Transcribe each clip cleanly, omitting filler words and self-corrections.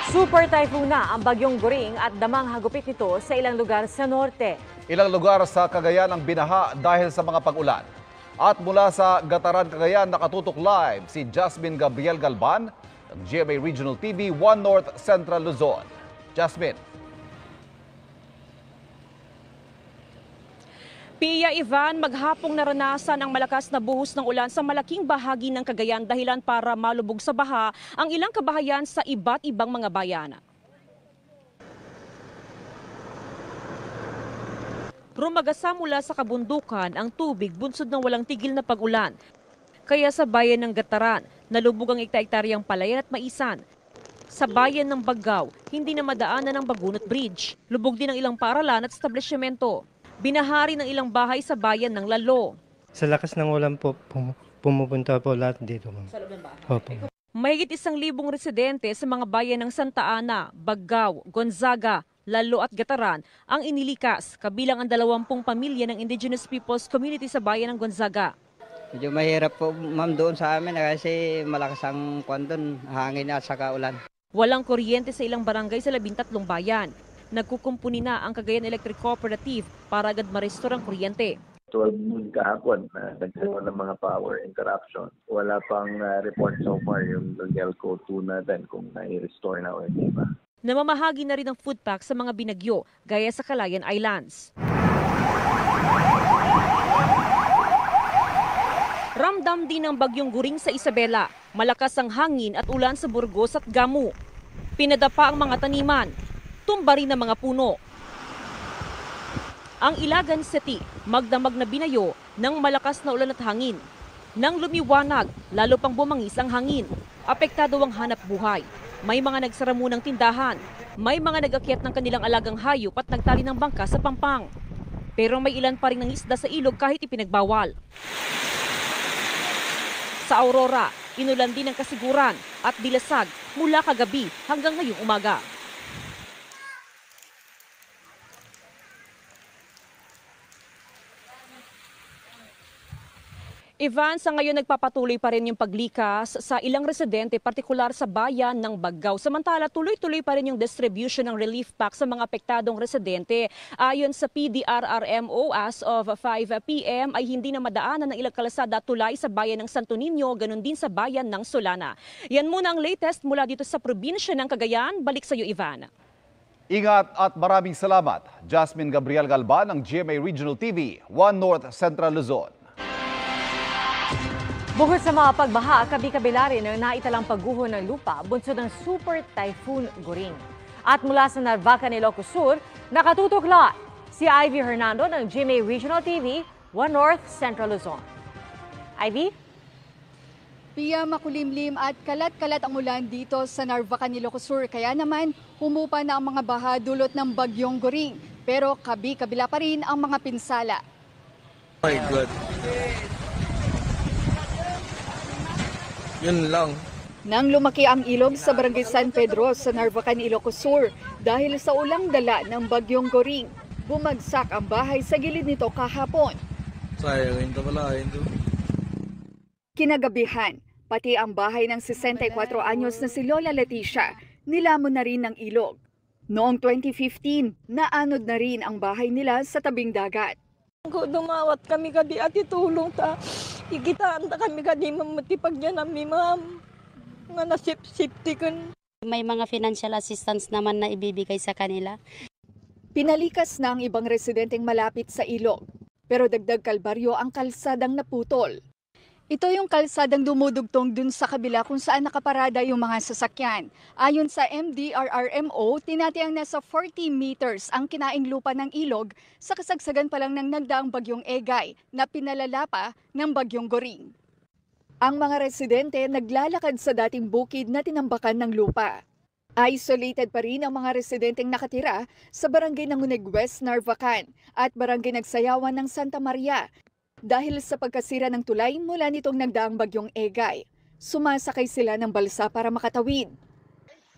Super typhoon na ang bagyong Goring at damang hagupit nito sa ilang lugar sa norte. Ilang lugar sa Cagayan ang binaha dahil sa mga pag-ulan. At mula sa Gataran, Cagayan, nakatutok live si Jasmine Gabriel Galban ng GMA Regional TV 1 North Central Luzon. Jasmine. Pia Ivan, maghapong naranasan ang malakas na buhos ng ulan sa malaking bahagi ng Cagayan dahilan para malubog sa baha ang ilang kabahayan sa iba't ibang mga bayan. Rumagasa mula sa kabundukan ang tubig bunsod ng walang tigil na pag-ulan. Kaya sa bayan ng Gataran, nalubog ang ekta-ektaryang palayan at maisan. Sa bayan ng Baggaw, hindi na madaanan ng Bagunot Bridge. Lubog din ang ilang paaralan at establishmento. Binahari ng ilang bahay sa bayan ng Lalo. Sa lakas ng ulan po, pumupunta po lahat dito. Sa loob ng bahay? Opo. Mahigit 1,000 residente sa mga bayan ng Santa Ana, Baggaw, Gonzaga, Lalo at Gataran ang inilikas, kabilang ang 20 pamilya ng Indigenous Peoples Community sa bayan ng Gonzaga. Medyo mahirap po ma'am doon sa amin kasi malakas ang doon, hangin at saka ulan. Walang kuryente sa ilang barangay sa 13 bayan. Nagkukumpuni na ang Cagayan Electric Cooperative para agad ma-restore ang kuryente. 12 noon kahapon, nagkaroon ng mga power interruption. Wala pang report so far yung Gelco 2 natin kung na-restore na o hindi ba. Namamahagi na rin ng food pack sa mga binagyo gaya sa Calayan Islands. Ramdam din ng bagyong Goring sa Isabela. Malakas ang hangin at ulan sa Burgos at Gamu. Pinadapa ang mga taniman. Tumba rin ng mga puno. Ang Ilagan City, magdamag na binayo ng malakas na ulan at hangin. Nang lumiwanag, lalo pang bumangis ang hangin. Apektado ang hanap buhay. May mga nagsara munang tindahan. May mga nag-akyat ng kanilang alagang hayop at nagtali ng bangka sa pampang. Pero may ilan pa rin ng isda sa ilog kahit ipinagbawal. Sa Aurora, inulan din ang kasiguran at dilasag mula kagabi hanggang ngayong umaga. Ivan, sa ngayon nagpapatuloy pa rin yung paglikas sa ilang residente, partikular sa bayan ng Baggaw. Samantala, tuloy-tuloy pa rin yung distribution ng relief pack sa mga apektadong residente. Ayon sa PDRRMO, as of 5 p.m. ay hindi na madaanan ng ilang kalsada tulay sa bayan ng Santo Niño, ganun din sa bayan ng Solana. Yan muna ang latest mula dito sa probinsya ng Cagayan. Balik sa iyo, Ivan. Ingat at maraming salamat. Jasmine Gabriel Galban ng GMA Regional TV 1 North Central Luzon. Bukod sa mga pagbaha, kabi-kabila rin ang naitalang pagguho ng lupa bunsod ng Super Typhoon Goring. At mula sa Narvacan, Ilocos Sur, nakatutok live si Ivy Hernando ng GMA Regional TV 1 North Central Luzon. Ivy? Pia, makulimlim at kalat-kalat ang ulan dito sa Narvacan, Ilocos Sur. Kaya naman, humupa na ang mga baha dulot ng bagyong Goring. Pero kabi-kabila pa rin ang mga pinsala. Oh my God. Yun lang. Nang lumaki ang ilog sa Barangay San Pedro sa Narvacan, Ilocos Sur dahil sa ulang dala ng bagyong Goring, bumagsak ang bahay sa gilid nito kahapon. Sayang ito pala. Ito. Kinagabihan, pati ang bahay ng 64 anyos na si Lola Leticia, nilamon na rin ng ilog. Noong 2015, naanod na rin ang bahay nila sa tabing dagat. Dumawat kami kadi at itulong ta. Ikitaan ta kami kadi mamatipag niya namin ma'am. Nga nasip-sipti kan. May mga financial assistance naman na ibibigay sa kanila. Pinalikas na ang ibang residenteng malapit sa ilog. Pero dagdag kalbaryo ang kalsadang naputol. Ito yung kalsadang dumudugtong dun sa kabila kung saan nakaparada yung mga sasakyan. Ayon sa MDRRMO, tinatiyang nasa 40 meters ang kinaing lupa ng ilog sa kasagsagan pa lang ng nagdaang bagyong Egay na pinalala pa ng bagyong Goring. Ang mga residente naglalakad sa dating bukid na tinambakan ng lupa. Isolated pa rin ang mga residenteng nakatira sa barangay ng Unig West, Narvacan at barangay Nagsayawan ng Santa Maria. Dahil sa pagkasira ng tulay mula nitong nagdaang bagyong Egay, sumasakay sila ng balsa para makatawid.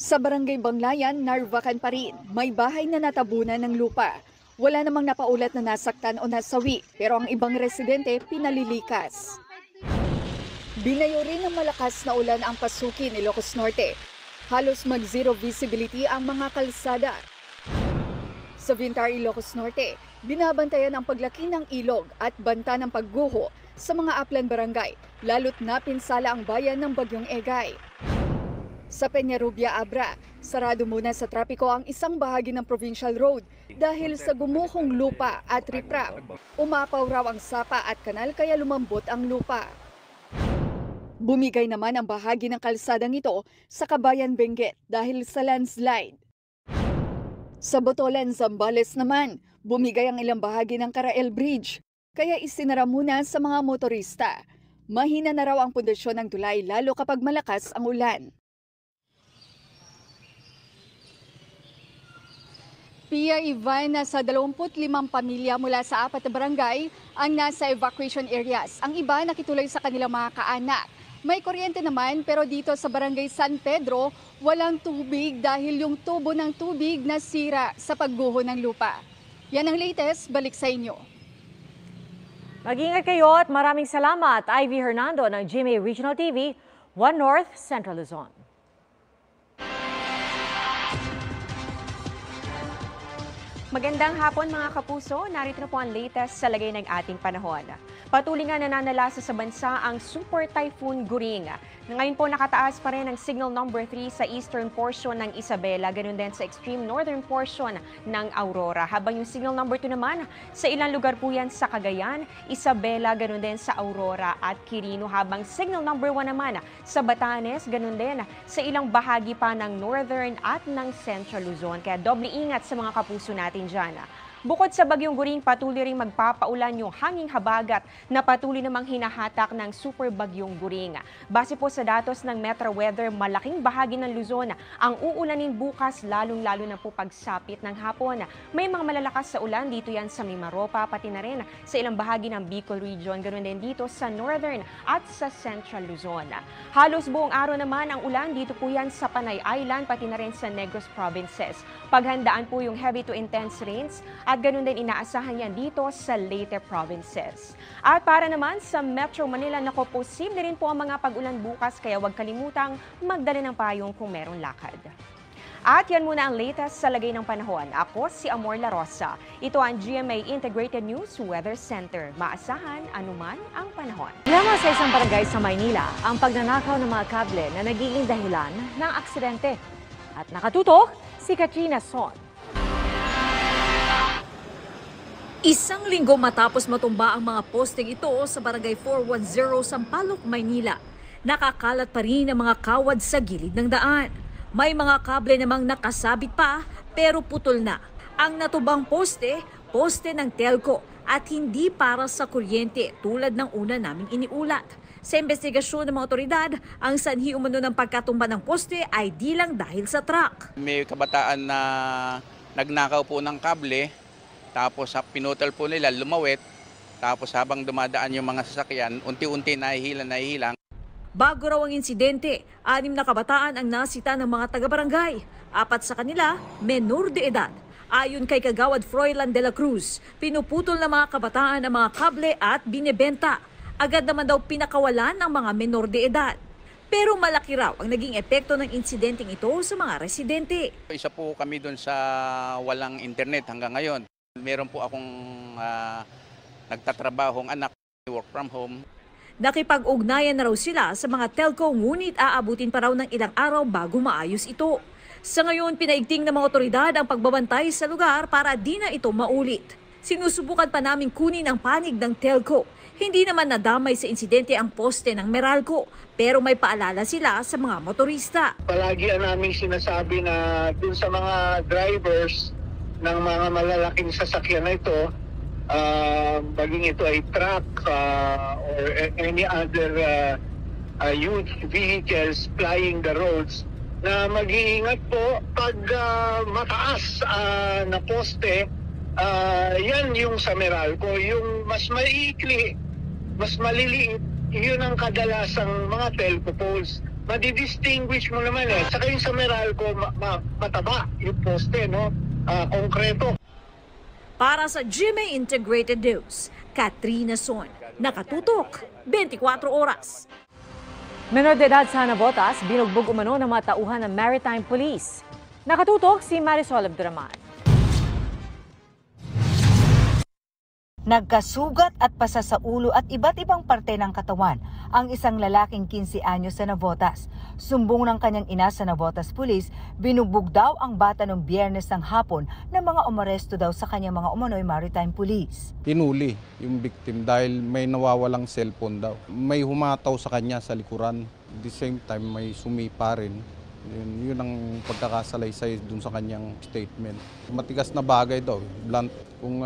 Sa barangay Banglayan, Narvacan pa rin, may bahay na natabunan ng lupa. Wala namang napaulat na nasaktan o nasawi, pero ang ibang residente pinalilikas. Binayo rin ng malakas na ulan ang Pasukin, Ilocos Norte. Halos mag-zero visibility ang mga kalsada. Sa Vintar, Ilocos Norte, binabantayan ang paglaki ng ilog at banta ng pagguho sa mga upland barangay, lalo't napinsala ang bayan ng Bagyong Egay. Sa Peñarubia, Abra, sarado muna sa trapiko ang isang bahagi ng provincial road dahil sa gumuhong lupa at riprap. Umapaw raw ang sapa at kanal kaya lumambot ang lupa. Bumigay naman ang bahagi ng kalsadang ito sa Kabayan Benguet dahil sa landslide. Sa Botolan, Zambales naman, bumigay ang ilang bahagi ng Carael Bridge, kaya isinara muna sa mga motorista. Mahina na raw ang pundasyon ng tulay lalo kapag malakas ang ulan. Pia Ivan, nasa 25 pamilya mula sa 4 na barangay ang nasa evacuation areas. Ang iba nakituloy sa kanilang mga kaanak. May kuryente naman pero dito sa barangay San Pedro, walang tubig dahil yung tubo ng tubig nasira sa pagguho ng lupa. Yan ang latest, balik sa inyo. Mag-ingat kayo at maraming salamat, Ivy Hernando ng GMA Regional TV, 1 North Central Luzon. Magandang hapon mga kapuso, narito na po ang latest sa lagay ng ating panahon. Patuloy nga nananalasa sa bansa ang Super Typhoon Goring. Ngayon po nakataas pa rin ang signal number 3 sa eastern portion ng Isabela, ganun din sa extreme northern portion ng Aurora. Habang yung signal number 2 naman, sa ilang lugar po yan sa Cagayan, Isabela, ganun din sa Aurora at Quirino. Habang signal number 1 naman sa Batanes, ganun din sa ilang bahagi pa ng northern at ng central Luzon. Kaya doble ingat sa mga kapuso natin dyan. Bukod sa Bagyong Goring, patuloy ring magpapaulan yung hanging habagat na patuloy namang hinahatak ng Super Bagyong Goring. Base po sa datos ng Metro Weather, malaking bahagi ng Luzon ang uulanin bukas, lalong-lalo na po pagsapit ng hapon. May mga malalakas sa ulan dito yan sa Mimaropa, pati na rin sa ilang bahagi ng Bicol Region, ganoon din dito sa Northern at sa Central Luzon. Halos buong araw naman ang ulan dito po yan sa Panay Island, pati na rin sa Negros Provinces. Paghandaan po yung heavy to intense rains at ganun din inaasahan yan dito sa Leyte Provinces. At para naman sa Metro Manila, nako, posible rin po ang mga pag-ulan bukas kaya huwag kalimutang magdala ng payong kung merong lakad. At yan muna ang latest sa lagay ng panahon. Ako si Amor La Rosa. Ito ang GMA Integrated News Weather Center. Maasahan anuman ang panahon. Lamang sa isang barangay sa Maynila, ang pagnanakaw ng mga kable na nagiging dahilan ng aksidente. At nakatutok si Katrina Son. Isang linggo matapos matumba ang mga posting ito sa Barangay 410 Sampaloc, Maynila, nakakalat pa rin ang mga kawad sa gilid ng daan. May mga kable namang nakasabit pa pero putol na. Ang natubang poste ng telco at hindi para sa kuryente tulad ng una naming iniulat. Sa investigasyon ng mga otoridad, ang sanhi umano ng pagkatumba ng poste ay di lang dahil sa truck. May kabataan na nagnakaw po ng kable. Tapos pinutol po nila, lumawit. Tapos habang dumadaan yung mga sasakyan, unti-unti nahihilang. Bago raw ang insidente, 6 na kabataan ang nasita ng mga taga-barangay. 4 sa kanila, menor de edad. Ayon kay Kagawad Froilan de la Cruz, pinuputol ng mga kabataan ang mga kable at binebenta. Agad naman daw pinakawalan ng mga menor de edad. Pero malaki raw ang naging epekto ng insidenteng ito sa mga residente. Isa po kami doon sa walang internet hanggang ngayon. Meron po akong nagtatrabahong anak, work from home. Nakipag-ugnayan na raw sila sa mga telco ngunit aabutin pa raw ng ilang araw bago maayos ito. Sa ngayon, pinaigting ng mga otoridad ang pagbabantay sa lugar para di na ito maulit. Sinusubukan pa namin kunin ang panig ng telco. Hindi naman nadamay sa insidente ang poste ng Meralco, pero may paalala sila sa mga motorista. Palagi namin sinasabi na dun sa mga drivers ng mga malalaking sasakyan na ito, maging ito ay truck or any other huge vehicles plying the roads, na mag-iingat po pag mataas na poste. Yan yung sa Meralco, yung mas maiikli, mas maliliit, yun ang kadalasang mga telco poles. Madidistinguish mo naman Saka yung sa Meralco, mataba yung poste, no? Konkreto. Para sa GMA Integrated News, Katrina Son, nakatutok 24 oras. Menor de edad sa Navotas, binugbog umano ng mga tauhan ng Maritime Police. Nakatutok si Marisol Abduraman. Nagkasugat at pasa sa ulo at iba't ibang parte ng katawan ang isang lalaking 15 anyos sa Navotas. Sumbong ng kanyang ina sa Navotas Police, binugbog daw ang bata noong Biyernes ng hapon na mga umaresto daw sa kanyang mga umano'y Maritime Police. Hinuli yung victim dahil may nawawalang cellphone daw. May humataw sa kanya sa likuran. At the same time may sumipa rin. Yun ang pagkakasalaysay dun sa kanyang statement. Matigas na bagay daw, blunt. Kung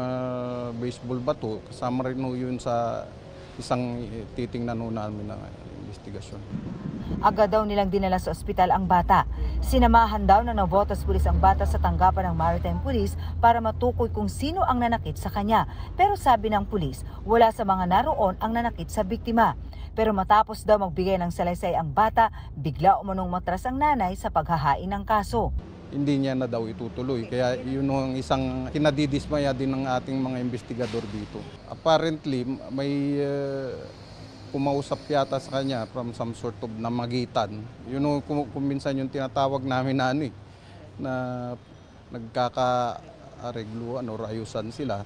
baseball bato, kasama rin yun sa isang titingnan namin ng investigasyon. Agad daw nilang dinala sa ospital ang bata. Sinamahan daw ng Navotas Police ang bata sa tanggapan ng Maritime Police para matukoy kung sino ang nanakit sa kanya. Pero sabi ng pulis, wala sa mga naroon ang nanakit sa biktima. Pero matapos daw magbigay ng salaysay ang bata, bigla umunong matras ang nanay sa paghahain ng kaso. Hindi niya na daw itutuloy. Kaya yun ang isang kinadidismaya din ng ating mga investigador dito. Apparently, may kumausap yata sa kanya from some sort of namagitan. Yun kung minsan yung tinatawag namin na nagkaka-aregluan o ayusan sila.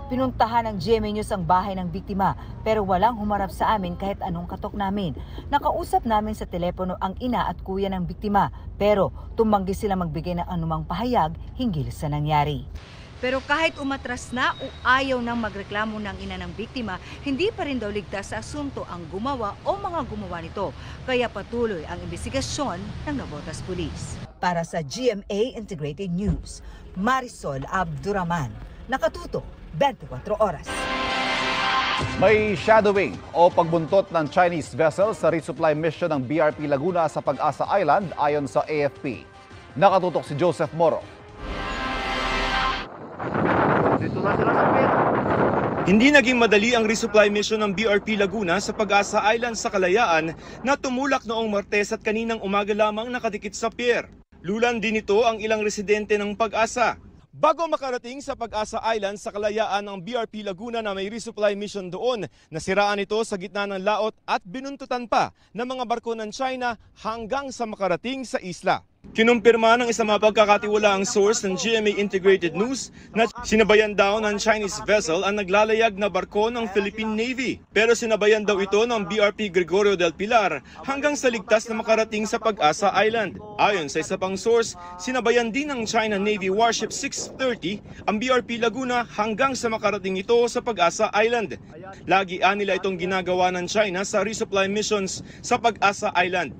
Pinuntahan ng GMA News ang bahay ng biktima pero walang humarap sa amin kahit anong katok namin. Nakausap namin sa telepono ang ina at kuya ng biktima pero tumanggi sila magbigay ng anumang pahayag hinggil sa nangyari. Pero kahit umatras na o ayaw nang magreklamo ng ina ng biktima, hindi pa rin daw ligtas sa asunto ang gumawa o mga gumawa nito. Kaya patuloy ang investigasyon ng Navotas Police. Para sa GMA Integrated News, Marisol Abduraman, nakatutok 24 oras. May shadowing o pagbuntot ng Chinese vessel sa resupply mission ng BRP Laguna sa Pag-asa Island ayon sa AFP. Nakatutok si Joseph Moro. Hindi naging madali ang resupply mission ng BRP Laguna sa Pag-asa Island sa Kalayaan na tumulak noong Martes at kaninang umaga lamang nakadikit sa pier. Lulan din ito ang ilang residente ng Pag-asa. Bago makarating sa Pag-asa Island sa Kalayaan ng BRP Laguna na may resupply mission doon, nasiraan ito sa gitna ng laot at binuntutan pa ng mga barko ng China hanggang sa makarating sa isla. Kinumpirma ng isang mapagkakatiwalaang source ng GMA Integrated News na sinabayan daw ng Chinese vessel ang naglalayag na barko ng Philippine Navy. Pero sinabayan daw ito ng BRP Gregorio del Pilar hanggang sa ligtas na makarating sa Pag-asa Island. Ayon sa isa pang source, sinabayan din ng China Navy Warship 630 ang BRP Laguna hanggang sa makarating ito sa Pag-asa Island. Lagi nila itong ginagawa ng China sa resupply missions sa Pag-asa Island.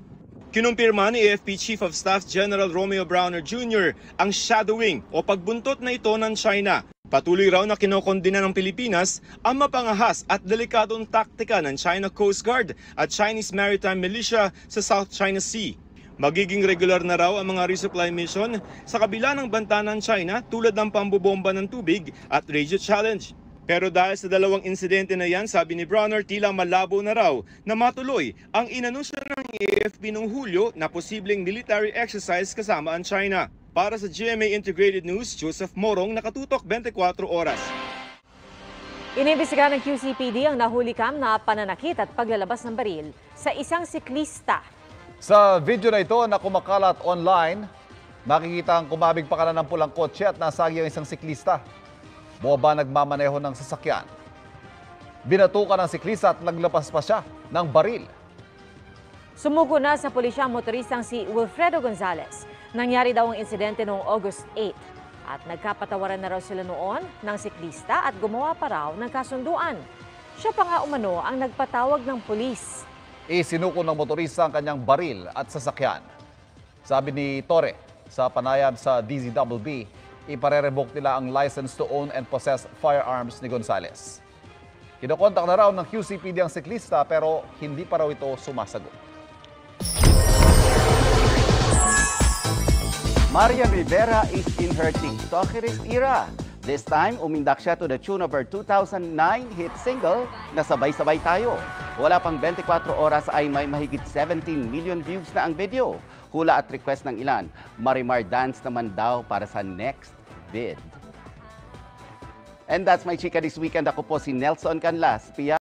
Kinumpirma ni AFP Chief of Staff General Romeo Browner Jr. ang shadowing o pagbuntot na ito ng China. Patuloy raw na kinokondena ng Pilipinas ang mapangahas at delikadong taktika ng China Coast Guard at Chinese Maritime Militia sa South China Sea. Magiging regular na raw ang mga resupply mission sa kabila ng banta ng China tulad ng pambobomba ng tubig at radio challenge. Pero dahil sa dalawang insidente na yan, sabi ni Browner, tila malabo na raw na matuloy ang inanunsyo ng AFP noong Hulyo na posibleng military exercise kasama ang China. Para sa GMA Integrated News, Joseph Morong, nakatutok 24 oras. Inimbestigahan ng QCPD ang nahulikam na pananakit at paglalabas ng baril sa isang siklista. Sa video na ito na kumakalat online, makikita ang kumabig pa kanan ng pulang kotse at nasagi ang isang siklista. Buwaba nagmamaneho ng sasakyan. Binatukan ng siklista at naglapas pa siya ng baril. Sumuko na sa pulisya ang motoristang si Wilfredo Gonzalez. Nangyari daw ang insidente noong August 8 at nagkapatawaran na raw sila noon ng siklista at gumawa pa raw ng kasunduan. Siya pa nga umano ang nagpatawag ng pulis. Isinuko ng motorista ang kanyang baril at sasakyan. Sabi ni Torre sa panayam sa DZWB, ipare-revoke nila ang license to own and possess firearms ni Gonzalez. Kinokontak na raw ng QCPD ang siklista pero hindi pa raw ito sumasagot. Marian Rivera is in her TikTokerist era. This time, umindak siya to the tune of her 2009 hit single na Sabay-Sabay Tayo. Wala pang 24 oras ay may mahigit 17 million views na ang video. Hula at request ng ilan, Marimar dance naman daw para sa next bid. And that's my chika this weekend. Ako po si Nelson Canlas.